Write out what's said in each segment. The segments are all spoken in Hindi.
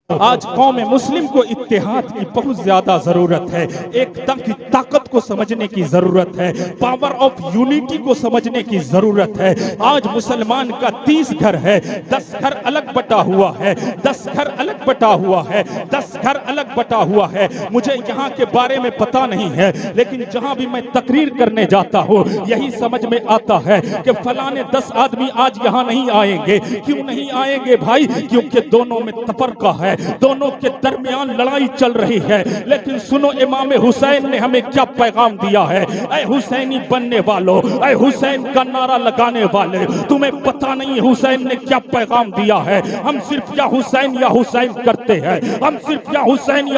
आज कौम मुस्लिम को इत्तेहाद की बहुत ज्यादा जरूरत है, एकता की ताकत को समझने की जरूरत है, पावर ऑफ यूनिटी को समझने की जरूरत है। आज मुसलमान का 30 घर है, 10 घर अलग बटा हुआ है, 10 घर अलग बटा हुआ है, 10 घर अलग बटा हुआ है। मुझे यहाँ के बारे में पता नहीं है, लेकिन जहाँ भी मैं तकरीर करने जाता हूँ यही समझ में आता है कि फलाने 10 आदमी आज यहाँ नहीं आएंगे। क्यों नहीं आएंगे भाई? क्योंकि दोनों में तफरका है, दोनों के दरमियान लड़ाई चल रही है। लेकिन सुनो इमाम हुसैन ने हमें क्या पैगाम दिया है। ऐ हुसैनी बनने वालों, ऐ हुसैन का नारा लगाने वाले, तुम्हें पता नहीं हुसैन ने क्या पैगाम दिया है। हम सिर्फ या हुसैन करते हैं, हम सिर्फ या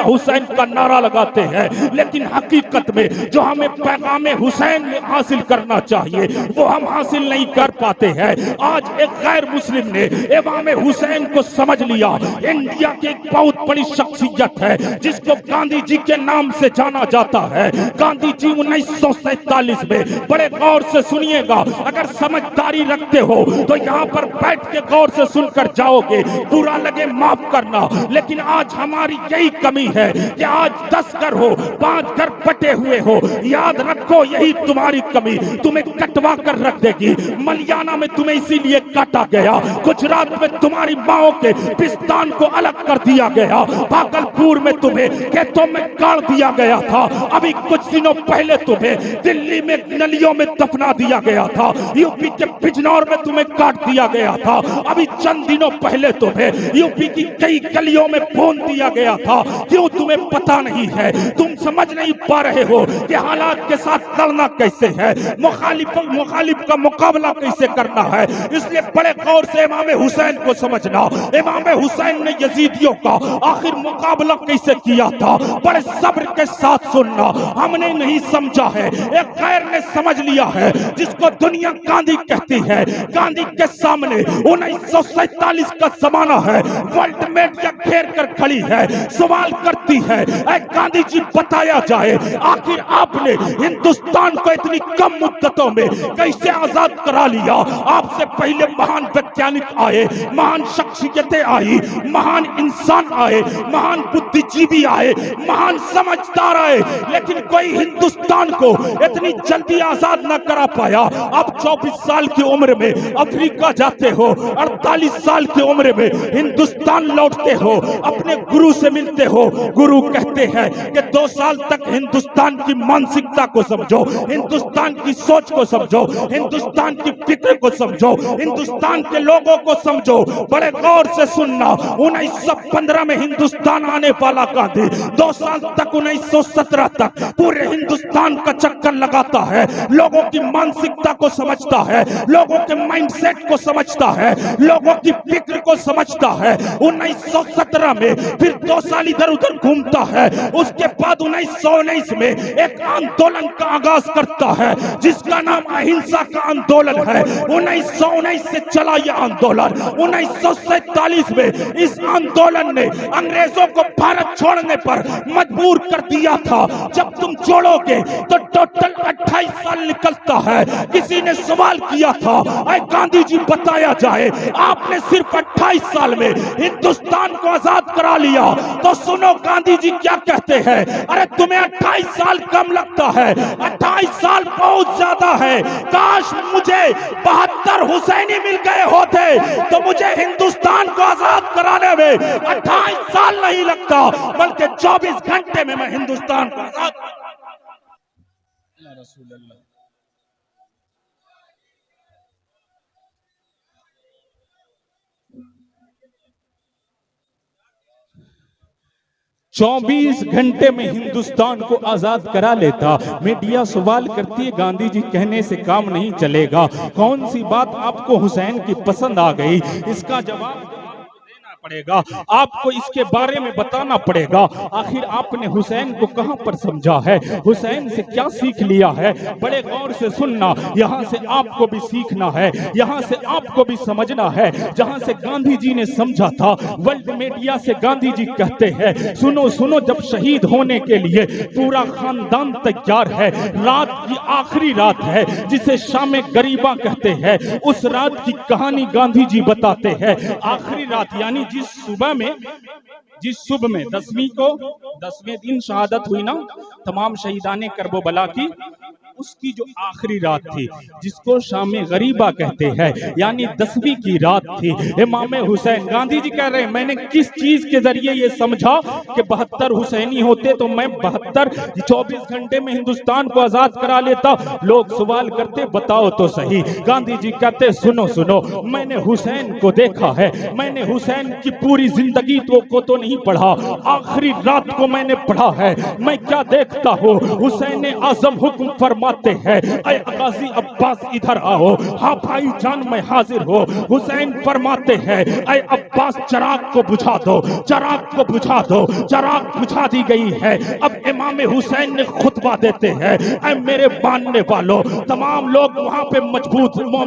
हुसैन का नारा लगाते हैं, लेकिन हकीकत में जो हमें पैगाम हुसैन में हासिल करना चाहिए वो हम हासिल नहीं कर पाते हैं। आज एक गैर मुस्लिम ने इमाम हुसैन को समझ लिया। इंडिया की एक बहुत बड़ी शख्सियत है जिसको गांधी जी के नाम से जाना जाता है। गांधी जी 1947 में, बड़े गौर से सुनिएगा, अगर समझदारी रखते हो तो यहाँ पर बैठ के गौर से सुनकर जाओगे, बुरा लगे माफ करना। लेकिन आज हमारी यही कमी है कि आज 10 घर हो, 5 घर बटे हुए हो। याद रखो यही तुम्हारी कमी तुम्हें कटवा कर रख देगी। मलियाना में तुम्हें इसीलिए काटा गया, गुजरात में तुम्हारी माओ के पिस्तान को अलग कर दिया गया, भागलपुर में तुम्हें खेतों में गाड़ दिया गया था, अभी कुछ दिनों पहले तुम्हें दिल्ली में नलियों में दफना दिया गया था, यूपी के बिजनौर में तुम्हें काट दिया गया था, अभी चंद दिनों पहले तुम्हें यूपी की कई गलियों में भून दिया गया था। क्यों तुम्हें पता नहीं है? तुम समझ नहीं पा रहे हो कि हालात के साथ लड़ना कैसे है, मुखालिफ का मुकाबला कैसे करना है। इसलिए बड़े गौर से इमाम हुसैन को समझना। इमाम हुसैन ने यजीदियों का आखिर मुकाबला कैसे किया था, बड़े सब्र के साथ सुनना। हमने नहीं समझा है, एक गैर ने समझ लिया है, जिसको दुनिया गांधी कहती है। गांधी के सामने 1947 का जमाना है, वर्ल्ड मीडिया घेर कर खड़ी है, सवाल करती है, ऐ गांधी जी बताया जाए आखिर आपने हिंदुस्तान को इतनी कम मुद्दतों में कैसे आजाद करा लिया। आपसे पहले महान वैज्ञानिक आए, महान शख्सियतें आई, महान इंसान आए, महान बुद्धिजीवी आए, महान समझदार आए, लेकिन कोई हिंदुस्तान को इतनी जल्दी आजाद न करा पाया। अब 24 साल की उम्र में अफ्रीका जाते हो, 48 साल की उम्र में हिंदुस्तान लौटते हो, अपने गुरु से मिलते हो। गुरु कहते हैं कि 2 साल तक हिंदुस्तान की मानसिकता को समझो, हिंदुस्तान की सोच को समझो, हिंदुस्तान की फिक्र को समझो, हिंदुस्तान के लोगों को समझो। बड़े गौर से सुनना। 1915 में हिंदुस्तान आने वाला गांधी 2 साल तक 1917 तक पूरे हिंदुस्तान का चक्कर लगाता है, लोगों की मानसिकता को समझता है, लोगों के माइंडसेट को समझता है, लोगों की फिक्र को समझता है। 1917 में फिर 2 साल इधर उधर घूमता है। उसके बाद 1919 में एक आंदोलन का आगाज करता है जिसका नाम अहिंसा का आंदोलन है। 1919 से चला यह आंदोलन। 1947 में इस आंदोलन ने अंग्रेजों को भारत छोड़ने पर मजबूर कर दिया था। जब तुम जोड़ोगे तो टोटल 28 साल निकलता है। किसी ने सवाल किया था, ऐ गांधी जी बताया जाए आपने सिर्फ 28 साल में हिंदुस्तान को आजाद करा लिया। तो सुनो गांधी जी क्या कहते हैं, अरे तुम्हें 28 साल कम लगता है, 28 साल बहुत ज्यादा है। काश मुझे 72 हुसैनी मिल गए होते तो मुझे हिंदुस्तान को आजाद कराने में 28 साल नहीं लगता, बल्कि 24 घंटे में मैं हिंदुस्तान को आजाद। 24 घंटे में हिंदुस्तान को आजाद करा लेता। मीडिया सवाल करती है गांधी जी कहने से काम नहीं चलेगा, कौन सी बात आपको हुसैन की पसंद आ गई? इसका जवाब पड़ेगा, आपको इसके बारे में बताना पड़ेगा। आखिर आपने हुसैन को कहां पर समझा है, हुसैन से क्या सीख लिया है? बड़े गौर से सुनना। यहां से आपको भी सीखना है, यहां से आपको भी समझना है। जहां से गांधी जी ने समझा था, वर्ल्ड मीडिया से गांधी जी कहते हैं, सुनो सुनो, जब शहीद होने के लिए पूरा खानदान तैयार है, रात की आखिरी रात है जिसे शाम गरीबा कहते हैं, उस रात की कहानी गांधी जी बताते हैं। आखिरी रात यानी जिस सुबह में 10वें दिन शहादत हुई ना तमाम शहीदाने करबला की, उसकी जो आखिरी रात थी जिसको शाम गरीबा कहते हैं, यानी 10वीं की रात थी। इमाम हुसैन, गांधी जी कह रहे हैं मैंने किस चीज के जरिए ये समझा कि 72 हुसैनी होते तो मैं 24 घंटे में हिंदुस्तान को आजाद करा लेता। लोग सवाल करते बताओ तो सही। गांधी जी कहते सुनो सुनो, मैंने हुसैन को देखा है, मैंने हुसैन की पूरी जिंदगी को तो नहीं पढ़ा, आखिरी रात को मैंने पढ़ा है। मैं क्या देखता हूँ, हुसैन आजम हुक्म फरमाते हैं ऐ गाजी अब्बास इधर आओ। हाँ भाई जान मैं हाजिर हो। हुसैन फरमाते हैं ऐ अब्बास चिराग को बुझा दो, चिराग को बुझा दो। चिराग बुझा दी गई है। अब इमाम हुसैन ने खुतबा देते हैं ऐ मेरे मानने वालों, तमाम लोग वहां पे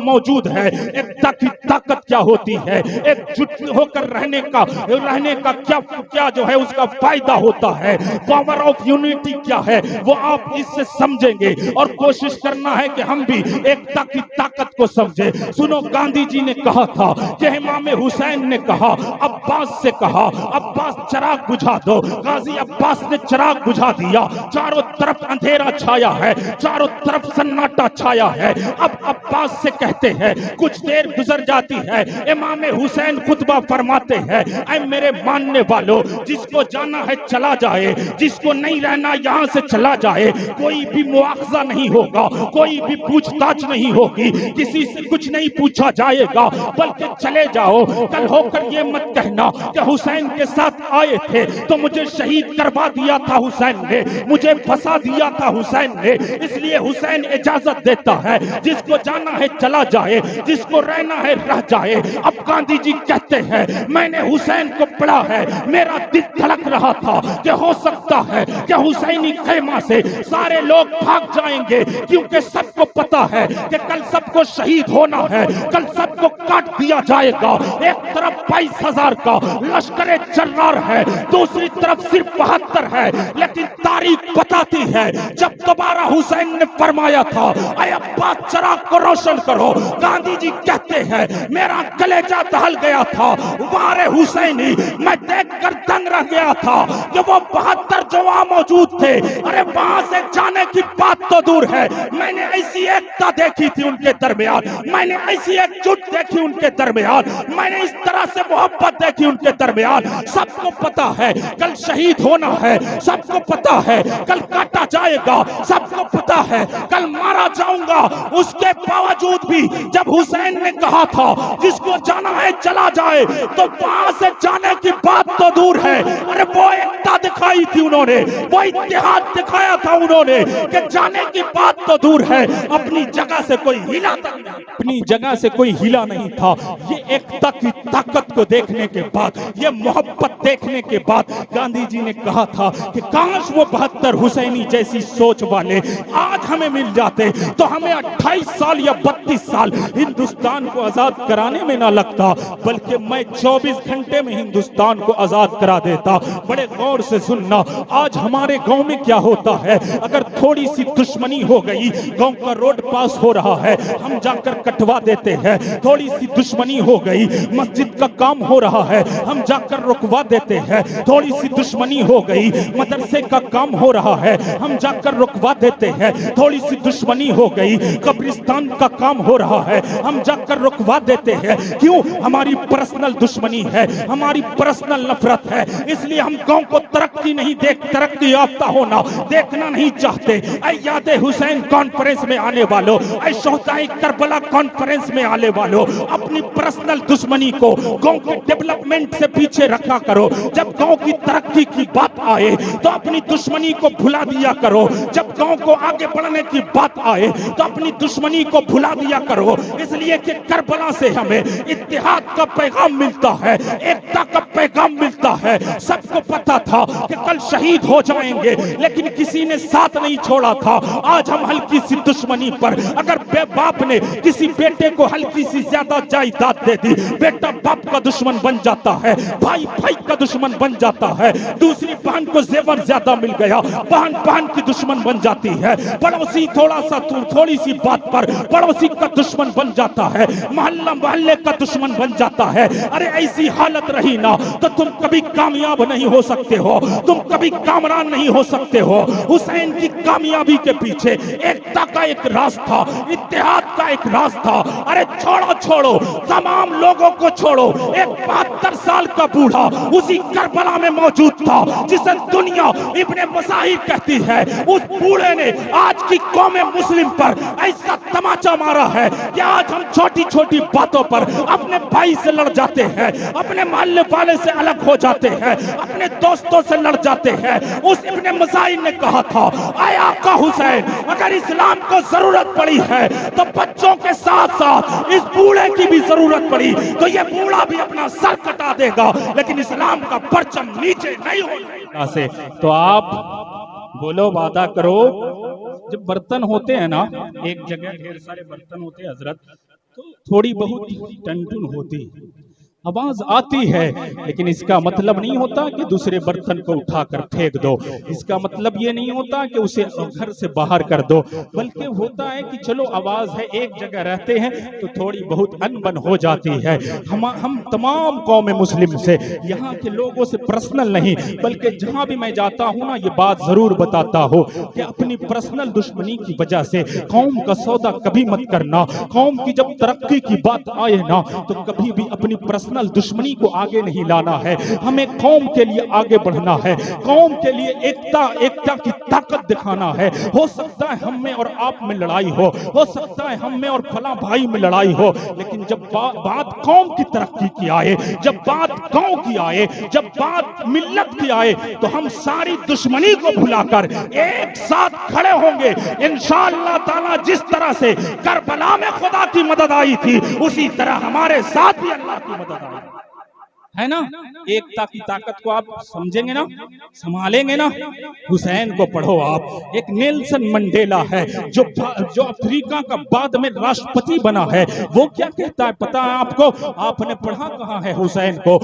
मौजूद है। एकता की ताकत क्या होती है, एकजुट होकर रहने का क्या जो है उसका फायदा होता है, पावर ऑफ यूनिटी क्या है वो आप इससे समझेंगे और कोशिश करना है कि हम भी एकता की ताकत को समझे। सुनो, गांधी जी ने कहा था कि इमाम हुसैन ने कहा अब्बास से कहा अब्बास चिराग बुझा दो। गाजी अब्बास ने चिराग बुझा दिया। चारों तरफ अंधेरा छाया है, चारों तरफ सन्नाटा छाया है। अब अब्बास से कहते हैं, कुछ देर गुजर जाती है, इमाम हुसैन खुतबा फरमाते हैं ऐ मेरे मानने वालों, जिसको जाना है चला जाए, जिसको नहीं रहना यहां से चला जाए। कोई भी मुआवजा नहीं होगा, कोई भी पूछताछ नहीं होगी, किसी से कुछ नहीं पूछा जाएगा, बल्कि चले जाओ। कल होकर ये मत कहना कि हुसैन के साथ आए थे तो मुझे शहीद करवा दिया था हुसैन ने, मुझे फंसा दिया था हुसैन ने, इसलिए हुसैन इजाजत देता है जिसको जाना है चला जाए, जिसको रहना है रह जाए। अब गांधी जी कहते हैं मैंने हुसैन को पढ़ा है, मेरा दिल धड़क रहा था कि हो सकता है कि हुसैनी खेमा से सारे लोग भाग जाएंगे, क्योंकि सबको पता है कि कल सबको शहीद होना है, कल सबको काट दिया जाएगा। एक तरफ 22,000 का लश्कर जर्रार है, दूसरी तरफ सिर्फ 72 है, लेकिन तारीख बताती है जब दोबारा हुसैन ने फरमाया था ऐ अब्बास चिराग को रोशन करो, गांधी जी कहते हैं मेरा कलेजा दहल गया था। वारे हुसैनी, मैं देखकर दंग रह गया था कि वो 72 जो वहां मौजूद थे, अरे वहां से जाने की बात तो दूर है, मैंने ऐसी एकता देखी थी उनके दरमियान, मैंने ऐसी एकजुट देखी उनके दरमियान, मैंने इस तरह से मोहब्बत देखी उनके दरमियान। सबको पता है कल शहीद होना है, सबको पता है कल काटा जाएगा, सबको पता है कल मारा जाऊंगा। उसके बावजूद भी जब हुसैन ने कहा था जिसको जाना है चला जाए, तो वहां से जाने की बात तो दूर है, अरे वो एकता दिखाई थी उन्होंने, वो इत्तेहाद दिखाया था उन्होंने कि जाने की बात तो दूर है, अपनी जगह से कोई हिला तक नहीं, अपनी जगह से कोई हिला नहीं था। ये एकता की ताकत को देखने के बाद, ये मोहब्बत देखने के बाद गांधी जी ने कहा था कि काश वो 72 हुसैनी जैसी सोच वाले आज हमें मिल जाते तो हमें 28 साल या 32 साल हिंदुस्तान को आजाद कराने में ना लगता, बल्कि मैं 24 घंटे में हिंदुस्तान को आजाद करा देता। बड़े गौर से सुनना, आज हमारे गांव में क्या होता है, अगर थोड़ी सी दुश्मनी हो गई, गांव का रोड पास हो रहा है, हम जाकर कटवा देते हैं। थोड़ी सी दुश्मनी हो गई, मस्जिद का काम हो रहा है, हम जाकर रुकवा देते हैं। थोड़ी सी दुश्मनी हो गई, मदरसे का काम हो रहा है, हम जाकर रुकवा देते हैं। थोड़ी सी दुश्मनी हो गई, कब्रिस्तान का काम हो रहा है, हम जाकर रुकवा देते हैं। क्यों? हमारी पर्सनल दुश्मनी है, हमारी पर्सनल नफरत है, इसलिए हम गांव को तरक्की नहीं तरक्की याफ्ता होना देखना नहीं चाहते। ऐ यादे हुसैन कॉन्फ्रेंस में आने वालों, ऐ शोहदाए करबला कॉन्फ्रेंस में आने वालों, अपनी पर्सनल दुश्मनी को गांव के डेवलपमेंट से पीछे रखा करो। जब गांव की तरक्की की बात आए तो अपनी दुश्मनी को भुला दिया करो, जब गांव को आगे बढ़ने की बात आए तो अपनी दुश्मनी को भुला दिया करो, इसलिए कि करबला से हमें इत्तेहाद का पैगाम मिलता है, एकता का पैगाम मिलता है। सबको पता था कि कल शहीद हो जाएंगे, लेकिन किसी ने साथ नहीं छोड़ा था। आज हम हल्की सी दुश्मनी पर, अगर बाप ने किसी बेटे को हल्की सी ज्यादा जायदाद दे दी, बेटा बाप का दुश्मन बन जाता है, भाई भाई का दुश्मन बन जाता है। दूसरी बहन को जेवर ज्यादा मिल गया, बहन बहन की दुश्मन बन जाती है। पड़ोसी थोड़ी सी बात पर पड़ोसी का दुश्मन बन जाता है, मोहल्ला मोहल्ले का दुश्मन बन जाता है। अरे ऐसी हालत रही ना तो तुम कभी कामयाब नहीं हो सकते हो, तुम कभी कामरान नहीं हो सकते हो। हुसैन की कामयाबी के पीछे एकता का एक राज था, इत्तेहाद का एक राज था। अरे छोड़ो तमाम लोगों को छोड़ो, एक 72 साल का बूढ़ा उसी करबला में मौजूद था जिसे दुनिया इब्ने मज़ाहिर कहती है। उस बूढ़े ने आज की कौम मुस्लिम पर ऐसा तमाचा मारा है कि आज हम छोटी छोटी बातों पर अपने भाई से लड़ जाते हैं, अपने मोहल्ले वाले से अलग हो जाते हैं, अपने दोस्तों से लड़ जाते हैं। उस इब्ने मज़ाहिर ने कहा था, आय आका हुसैन, अगर इस्लाम को जरूरत पड़ी है तो बच्चों के साथ साथ इस बूढ़े की भी जरूरत पड़ी तो ये बूढ़ा भी अपना सर कटा देगा, लेकिन इस्लाम का परचम नीचे नहीं होगा। से तो आप बोलो, वादा करो। जब बर्तन होते हैं ना, एक जगह ढेर सारे बर्तन होते हैं हजरत, तो थोड़ी बहुत टनटुन होती, आवाज आती है, लेकिन इसका मतलब नहीं होता कि दूसरे बर्तन को उठाकर फेंक दो। इसका मतलब ये नहीं होता कि उसे घर से बाहर कर दो, बल्कि होता है कि चलो आवाज है, एक जगह रहते हैं तो थोड़ी बहुत अनबन हो जाती है। हम तमाम कौम मुस्लिम से, यहाँ के लोगों से पर्सनल नहीं, बल्कि जहाँ भी मैं जाता हूँ ना, ये बात जरूर बताता हूँ कि अपनी पर्सनल दुश्मनी की वजह से कौम का सौदा कभी मत करना। कौम की जब तरक्की की बात आए ना, तो कभी भी अपनी पर्सनल दुश्मनी को आगे नहीं लाना है। हमें कौम के लिए आगे बढ़ना है, कौम के लिए एकता की ताकत दिखाना है। हो सकता है हम में और आप में लड़ाई हो सकता है हम में और फला भाई में लड़ाई हो, लेकिन जब बात कौम की तरक्की की आए, जब बात गांव की आए, जब बात मिल्लत की आए, तो हम सारी दुश्मनी को भुलाकर एक साथ खड़े होंगे इंशाअल्लाह ताला। जिस तरह से करबला में खुदा की मदद आई थी, उसी तरह हमारे साथ भी अल्लाह की मदद है ना। एकता की ताकत को आप समझेंगे ना, संभालेंगे ना। हुसैन को पढ़ो आप। एक नेल्सन मंडेला है जो अफ्रीका का बाद में राष्ट्रपति बना है, वो क्या कहता है पता है आपको? आपने पढ़ा कहाँ है हुसैन को?